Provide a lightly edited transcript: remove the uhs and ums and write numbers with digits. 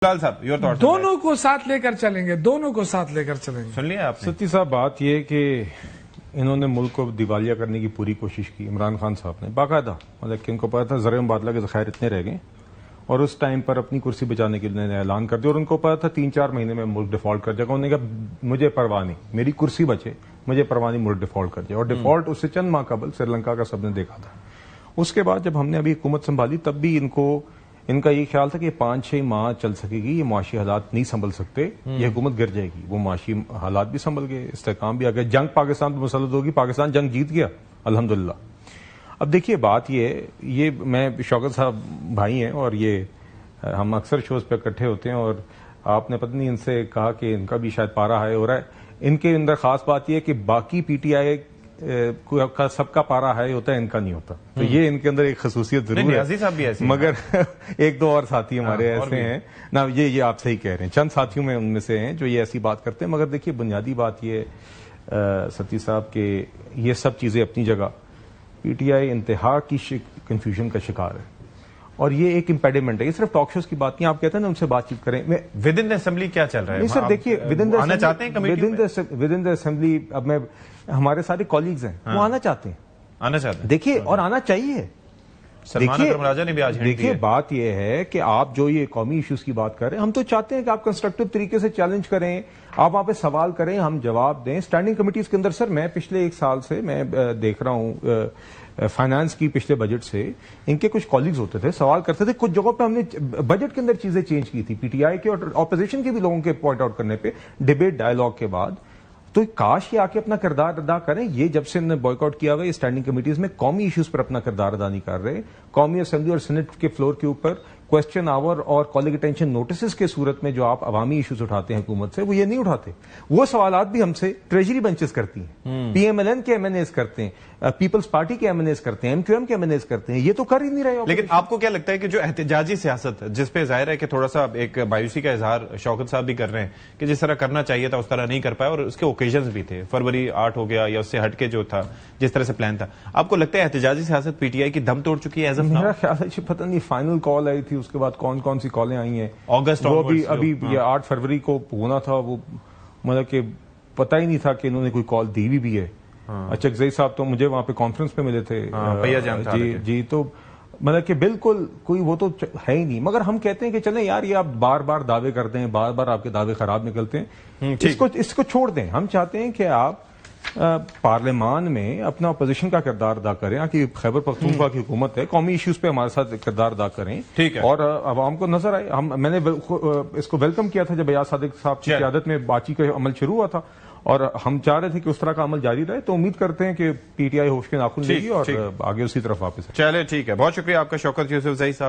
लाल साहब, your thoughts? दोनों को साथ लेकर चलेंगे, दोनों को साथ लेकर चलेंगे। सुन लिया आपने? सत्ती साहब, बात यह कि इन्होंने मुल्क को दिवालिया करने की पूरी कोशिश की। इमरान खान साहब ने बाकायदा, मतलब कि इनको पता था ज़र मुबादला के ज़खायर इतने रह गए और उस टाइम पर अपनी कुर्सी बचाने के लिए ऐलान कर दिया और उनको पता था 3-4 महीने में मुल्क डिफॉल्ट कर जाएगा। उन्होंने कहा मुझे परवाह नहीं, मेरी कुर्सी बचे, मुझे परवाह नहीं, मुल्क डिफॉल्ट कर जाए। और डिफॉल्ट उससे चंद माह कबल श्रीलंका का सबने देखा था। उसके बाद जब हमने अभी हुकूमत संभाली तब भी इनका ये ख्याल था कि 5-6 माह चल सकेगी, ये मुआशी हालात नहीं संभल सकते, ये हुकूमत गिर जाएगी। वो मुआशी हालात भी संभल गए, इस्तेहकाम भी आ गया, जंग पाकिस्तान पर मुसल्लत होगी, पाकिस्तान जंग जीत गया अल्हम्दुलिल्लाह। अब देखिए बात ये मैं शौकत साहब भाई हैं और ये हम अक्सर शोज पे इकट्ठे होते हैं और आपने पता नहीं इनसे कहा कि इनका भी शायद पारा हाई हो रहा है। इनके अंदर खास बात यह है कि बाकी पीटीआई का सबका पारा हाई होता है, इनका नहीं होता। तो ये इनके अंदर एक खसूसियत जरूर है, साहब भी ऐसे मगर एक दो और साथी हमारे ऐसे हैं ना, ये आप सही कह रहे हैं, चंद साथियों में उनमें से हैं जो ये ऐसी बात करते हैं। मगर देखिए बुनियादी बात ये सत्ती साहब के ये सब चीजें अपनी जगह, पीटीआई इंतहा की कंफ्यूजन का शिकार है और ये एक इम्पेडिमेंट है। ये सिर्फ टॉक शोज की बात नहीं, आप कहते हैं ना उनसे बातचीत करें। विद इन द असेंबली क्या चल रहा है? नहीं सर, देखिए विद इन द आना चाहते हैं कमेटी में? विद इन द असेंबली, अब मैं हमारे सारे कॉलीग्स हैं, वो आना चाहते हैं, आना चाहते हैं, देखिए, और आना चाहिए। सलमान अकरम राजा ने भी आज देखिए बात यह है कि आप जो ये कौमी इश्यूज की बात कर रहे हैं, हम तो चाहते हैं कि आप कंस्ट्रक्टिव तरीके से चैलेंज करें, आप वहां पे सवाल करें, हम जवाब दें। स्टैंडिंग कमेटीज के अंदर सर मैं पिछले 1 साल से मैं देख रहा हूं फाइनेंस की पिछले बजट से इनके कुछ कॉलीग्स होते थे, सवाल करते थे, कुछ जगहों पे हमने बजट के अंदर चीजें चेंज की थी पीटीआई के और ऑपोजिशन के भी लोगों के पॉइंट आउट करने पे डिबेट डायलॉग के बाद। तो काश ये आके अपना किरदार अदा करें। ये जब से इन्होंने बॉयकॉट किया हुआ है स्टैंडिंग कमेटीज में, कौमी इश्यूज पर अपना किरदार अदा नहीं कर रहे। कौमी असेंबली और सीनेट के फ्लोर के ऊपर क्वेश्चन आवर और कॉलिंग अटेंशन नोटिस के सूरत में जो आप अवामी इश्यूज उठाते हैं हुकूमत से, वो ये नहीं उठाते। वो सवालात भी हमसे ट्रेजरी बेंचेस करती हैं, पीएमएलएन के एमएनएस करते हैं, पीपल्स पार्टी के एमएनएस करते हैं, एमक्यूएम के एमएनएस करते हैं, ये तो कर ही नहीं रहे। लेकिन आपको क्या लगता है कि जो एहतजाजी सियासत है, जिसपे जाहिर है कि थोड़ा सा एक मायूसी का इजहार शौकत साहब भी कर रहे हैं कि जिस तरह करना चाहिए था उस तरह नहीं कर पाए और उसके ओकेजन भी थे, फरवरी 8 हो गया या उससे हटके जो था जिस तरह से प्लान था, आपको लगता है एहतजाजी सियासत पीटीआई की दम तोड़ चुकी है? मेरा ख्याल है पता नहीं फाइनल कॉल आई थी, उसके बाद कौन कौन सी कॉलें आई हैं अगस्त, वो अभी ये 8 फरवरी को होना था, वो मतलब कि पता ही नहीं था कि इन्होंने कोई कॉल दी भी है। अच्छा जई साहब तो मुझे वहां पे कॉन्फ्रेंस पे मिले थे, जी, तो मतलब कि बिल्कुल कोई वो तो है ही नहीं। मगर हम कहते हैं कि चलें यार, ये आप बार बार दावे करते हैं, बार बार आपके दावे खराब निकलते हैं, इसको छोड़ दें। हम चाहते हैं कि आप पार्लियामान में अपना अपोजिशन का किरदार अदा करें, कि खैबर पख्तूनख्वा की हुकूमत है, कौमी इश्यूज पे हमारे साथ किरदार अदा करें, ठीक है, और अवाम को नजर आए। मैंने इसको वेलकम किया था जब अयाज सादिक साहब की क़यादत में बातचीत का अमल शुरू हुआ था और हम चाह रहे थे कि उस तरह का अमल जारी रहे। तो उम्मीद करते हैं कि पीटीआई होश के नाखून लेगी और आगे उसी तरफ वापस। चले, ठीक है, बहुत शुक्रिया आपका शौकत यूसुफजई साहब।